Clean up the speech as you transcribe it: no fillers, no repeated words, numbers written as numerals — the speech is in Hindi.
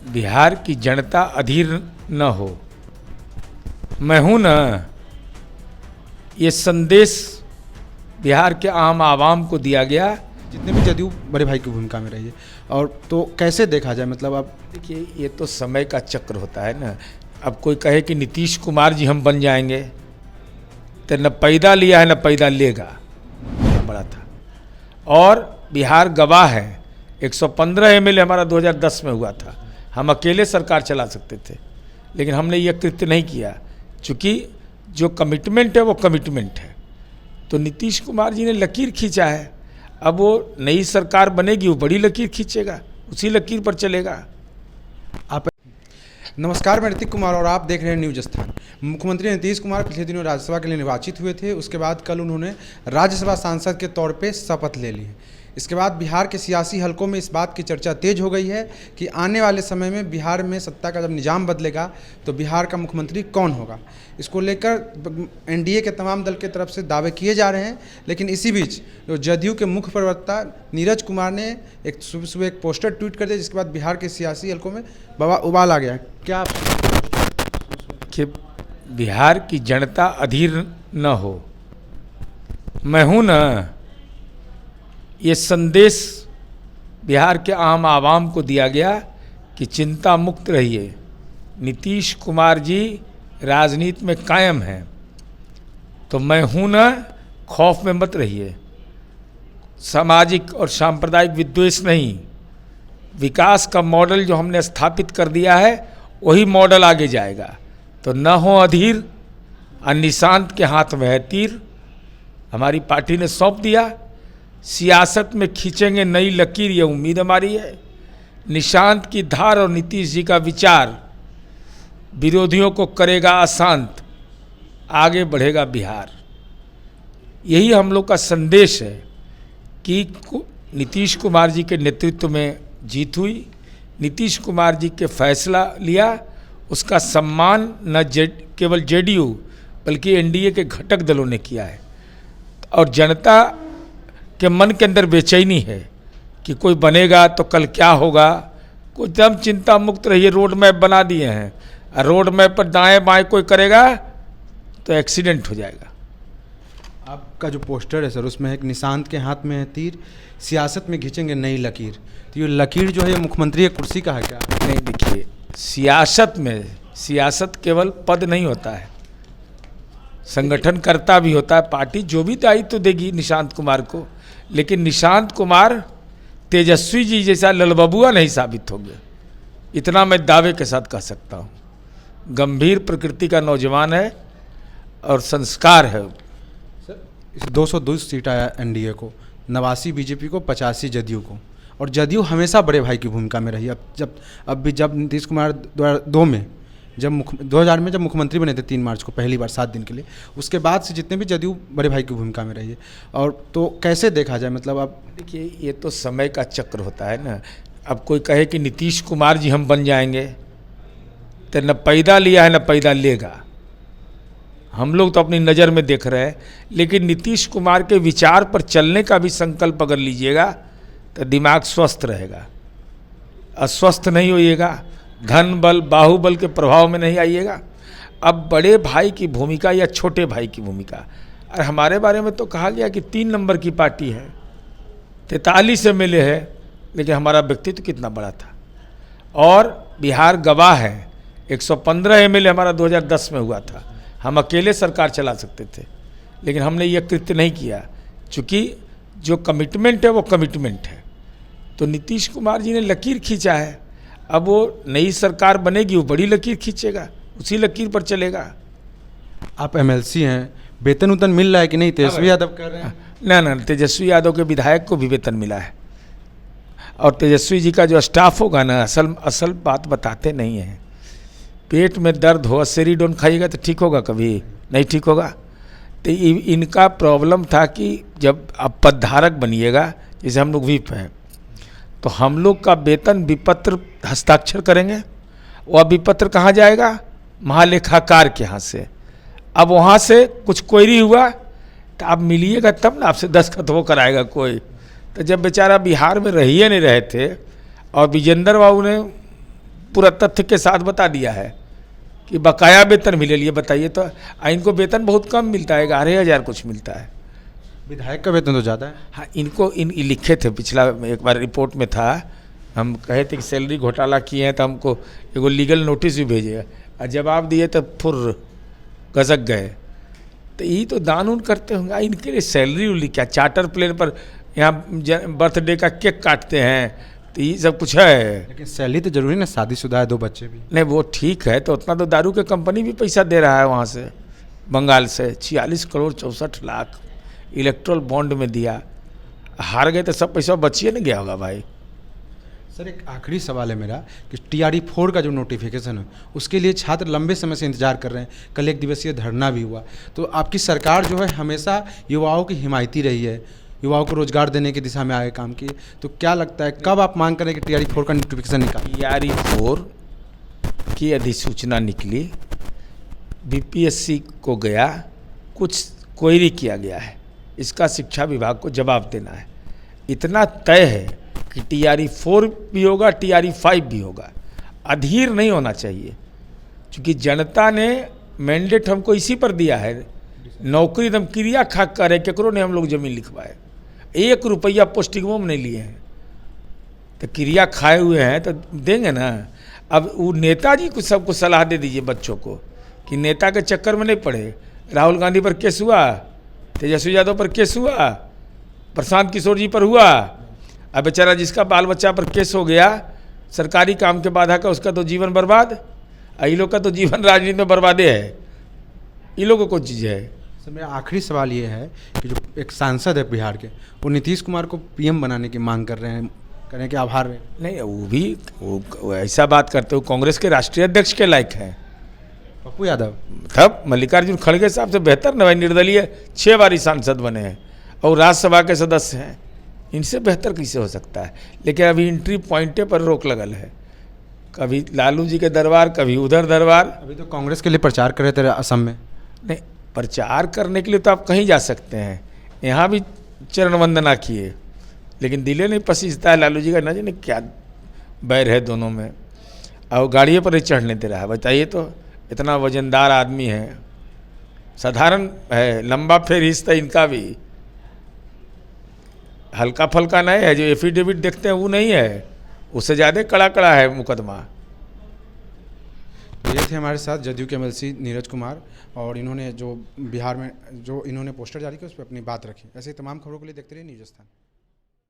बिहार की जनता अधीर न हो। मैं हूं ना, ये संदेश बिहार के आम आवाम को दिया गया। जितने भी जदयू बड़े भाई की भूमिका में रही है, और तो कैसे देखा जाए, मतलब अब देखिए, ये तो समय का चक्र होता है ना। अब कोई कहे कि नीतीश कुमार जी हम बन जाएंगे, तो न पैदा लिया है न पैदा लेगा, बड़ा था। और बिहार गवाह है, 115 एमएलए हमारा 2010 में हुआ था। हम अकेले सरकार चला सकते थे, लेकिन हमने ये कृत्य नहीं किया, चूँकि जो कमिटमेंट है वो कमिटमेंट है। तो नीतीश कुमार जी ने लकीर खींचा है, अब वो नई सरकार बनेगी, वो बड़ी लकीर खींचेगा, उसी लकीर पर चलेगा। आप नमस्कार, मैं ऋतिक कुमार और आप देख रहे हैं न्यूज स्थान। मुख्यमंत्री नीतीश कुमार पिछले दिनों राज्यसभा के लिए निर्वाचित हुए थे। उसके बाद कल उन्होंने राज्यसभा सांसद के तौर पे शपथ ले ली है। इसके बाद बिहार के सियासी हलकों में इस बात की चर्चा तेज हो गई है कि आने वाले समय में बिहार में सत्ता का जब निजाम बदलेगा तो बिहार का मुख्यमंत्री कौन होगा। इसको लेकर एनडीए के तमाम दल के तरफ से दावे किए जा रहे हैं, लेकिन इसी बीच जो जदयू के मुख्य प्रवक्ता नीरज कुमार ने एक सुबह एक पोस्टर ट्वीट कर दिया, जिसके बाद बिहार के सियासी हलकों में उबाल आ गया। क्या कि बिहार की जनता अधीर न हो। मैं हूं ना, ये संदेश बिहार के आम आवाम को दिया गया कि चिंता मुक्त रहिए, नीतीश कुमार जी राजनीति में कायम हैं। तो मैं हूं ना, खौफ में मत रहिए। सामाजिक और सांप्रदायिक विद्वेष नहीं, विकास का मॉडल जो हमने स्थापित कर दिया है वही मॉडल आगे जाएगा। तो न हो अधीर, और निशांत के हाथ में है तीर। हमारी पार्टी ने सौंप दिया, सियासत में खींचेंगे नई लकीर, ये उम्मीद हमारी है। निशांत की धार और नीतीश जी का विचार विरोधियों को करेगा अशांत, आगे बढ़ेगा बिहार। यही हम लोग का संदेश है कि नीतीश कुमार जी के नेतृत्व में जीत हुई। नीतीश कुमार जी के फैसला लिया, उसका सम्मान न केवल जेडीयू बल्कि एनडीए के घटक दलों ने किया है। और जनता के मन के अंदर बेचैनी है कि कोई बनेगा तो कल क्या होगा। कुछ दम चिंता मुक्त रहिए, रोड मैप बना दिए हैं, और रोड मैप पर दाएं बाएं कोई करेगा तो एक्सीडेंट हो जाएगा। आपका जो पोस्टर है सर, उसमें एक निशांत के हाथ में है तीर, सियासत में खींचेंगे नई लकीर। तो ये लकीर जो है मुख्यमंत्री की कुर्सी का है क्या? नहीं, देखिए, सियासत केवल पद नहीं होता है, संगठन करता भी होता है। पार्टी जो भी दायित्व देगी निशांत कुमार को, लेकिन निशांत कुमार तेजस्वी जी जैसा ललबबुआ नहीं साबित होंगे, इतना मैं दावे के साथ कह सकता हूँ। गंभीर प्रकृति का नौजवान है और संस्कार है। सर, इस 202 सीट आया एनडीए को, 89 बीजेपी को, 85 जदयू को। और जदयू हमेशा बड़े भाई की भूमिका में रही। अब जब नीतीश कुमार 2000 में जब मुख्यमंत्री बने थे 3 मार्च को पहली बार 7 दिन के लिए, उसके बाद से जितने भी जदयू बड़े भाई की भूमिका में रही है। और तो कैसे देखा जाए, मतलब अब देखिए, ये तो समय का चक्र होता है ना। अब कोई कहे कि नीतीश कुमार जी हम बन जाएंगे, तो न पैदा लिया है न पैदा लेगा। हम लोग तो अपनी नज़र में देख रहे हैं, लेकिन नीतीश कुमार के विचार पर चलने का भी संकल्प अगर लीजिएगा तो दिमाग स्वस्थ रहेगा, अस्वस्थ नहीं होइएगा, धन बल बाहुबल के प्रभाव में नहीं आइएगा। अब बड़े भाई की भूमिका या छोटे भाई की भूमिका, और हमारे बारे में तो कहा गया कि 3 नंबर की पार्टी है, 43 एमएलए है, लेकिन हमारा व्यक्तित्व कितना बड़ा था। और बिहार गवाह है, 115 एमएलए हमारा 2010 में हुआ था। हम अकेले सरकार चला सकते थे, लेकिन हमने ये कृत्य नहीं किया, चूँकि जो कमिटमेंट है वो कमिटमेंट है। तो नीतीश कुमार जी ने लकीर खींचा है, अब वो नई सरकार बनेगी, वो बड़ी लकीर खींचेगा, उसी लकीर पर चलेगा। आप एमएलसी हैं, वेतन उतन मिल रहा है कि नहीं? तेजस्वी यादव कह रहे हैं ना, तेजस्वी यादव के विधायक को भी वेतन मिला है। और तेजस्वी जी का जो स्टाफ होगा ना, असल बात बताते नहीं हैं। पेट में दर्द हो, सेरीडोन खाइएगा तो ठीक होगा? कभी नहीं ठीक होगा। तो इनका प्रॉब्लम था कि जब आप पदधारक बनिएगा, जैसे हम लोग व्हिप हैं, तो हम लोग का वेतन विपत्र हस्ताक्षर करेंगे। वह विपत्र कहाँ जाएगा? महालेखाकार के यहाँ से। अब वहाँ से कुछ क्वेरी हुआ तो आप मिलिएगा तब ना आपसे दस्तखत वो कराएगा कोई। तो जब बेचारा बिहार में रहिए नहीं रहे थे और विजेंद्र बाबू ने पूरा तथ्य के साथ बता दिया है कि बकाया वेतन भी ले लिए। बताइए तो, इनको वेतन बहुत कम मिलता है, 11,000 कुछ मिलता है। विधायक का वेतन तो ज़्यादा है। हाँ, इनको लिखे थे, पिछला एक बार रिपोर्ट में था, हम कहे थे कि सैलरी घोटाला किए हैं तो हमको एगो लीगल नोटिस भी भेजे, और जवाब दिए तो फुर गजक गए। तो ये तो दान उन करते होंगे, इनके लिए सैलरी उली क्या? चार्टर प्लेन पर यहाँ बर्थडे का केक काटते हैं, तो ये सब कुछ है। लेकिन सैलरी तो जरूरी ना, शादीशुदा है, 2 बच्चे भी। नहीं वो ठीक है, तो उतना तो दारू के कंपनी भी पैसा दे रहा है वहाँ से, बंगाल से 46 करोड़ 64 लाख इलेक्ट्रल बॉन्ड में दिया। हार गए तो सब पैसा बचिए नहीं गया होगा भाई। सर एक आखिरी सवाल है मेरा कि TRE 4 का जो नोटिफिकेशन है उसके लिए छात्र लंबे समय से इंतजार कर रहे हैं। कल 1 दिवसीय धरना भी हुआ। तो आपकी सरकार जो है हमेशा युवाओं की हिमायती रही है, युवाओं को रोजगार देने की दिशा में आगे काम किए। तो क्या लगता है कब आप मांग करें कि TRE 4 का नोटिफिकेशन निकालें? TRE 4 की अधिसूचना निकली, BPSC को गया, कुछ क्वेरी किया गया है, इसका शिक्षा विभाग को जवाब देना है। इतना तय है कि TRE 4 भी होगा, TRE 5 भी होगा। अधीर नहीं होना चाहिए, क्योंकि जनता ने मैंडेट हमको इसी पर दिया है। नौकरी दम क्रिया खा करे केकरो ने हम लोग जमीन लिखवाए, 1 रुपया पोस्टिंगों में नहीं लिए हैं, तो क्रिया खाए हुए हैं तो देंगे ना। अब वो नेताजी को सबको सलाह दे दीजिए बच्चों को कि नेता के चक्कर में नहीं पड़े। राहुल गांधी पर केस हुआ, तेजस्वी यादव पर केस हुआ, प्रशांत किशोर जी पर हुआ, अब बेचारा जिसका बाल बच्चा पर केस हो गया सरकारी काम के बाधा का, उसका तो जीवन बर्बाद। ये लोग का तो जीवन राजनीति में बर्बादे है। ये लोगों को चीज़ है। सर मेरा आखिरी सवाल ये है कि जो एक सांसद है बिहार के, वो नीतीश कुमार को PM बनाने की मांग कर रहे हैं, करें कि आभार में? नहीं, वो ऐसा बात करते हो, कांग्रेस के राष्ट्रीय अध्यक्ष के लायक हैं पप्पू यादव। तब मल्लिकार्जुन खड़गे साहब से बेहतर न भाई, निर्दलीय 6 बारी सांसद बने हैं और राज्यसभा के सदस्य हैं, इनसे बेहतर कैसे हो सकता है? लेकिन अभी एंट्री पॉइंटे पर रोक लगल है, कभी लालू जी के दरबार, कभी उधर दरबार। अभी तो कांग्रेस के लिए प्रचार कर रहे थे असम में। नहीं, प्रचार करने के लिए तो आप कहीं जा सकते हैं, यहाँ भी चरण वंदना किए, लेकिन दिले नहीं पसीजता है लालू जी का, न जाने क्या बैर है दोनों में। और गाड़ियों पर ही चढ़ने दे रहा है। बताइए तो, इतना वजनदार आदमी है, साधारण है, लंबा फेर हिस्सा इनका भी, हल्का फल्का नहीं है। जो एफिडेविट देखते हैं वो नहीं है, उससे ज़्यादा कड़ा कड़ा है मुकदमा। ये थे हमारे साथ जदयू के MLC नीरज कुमार, और इन्होंने जो बिहार में जो इन्होंने पोस्टर जारी किया उस पर अपनी बात रखी। ऐसे ही तमाम खबरों के लिए देखते रहिए न्यूज़ स्थान।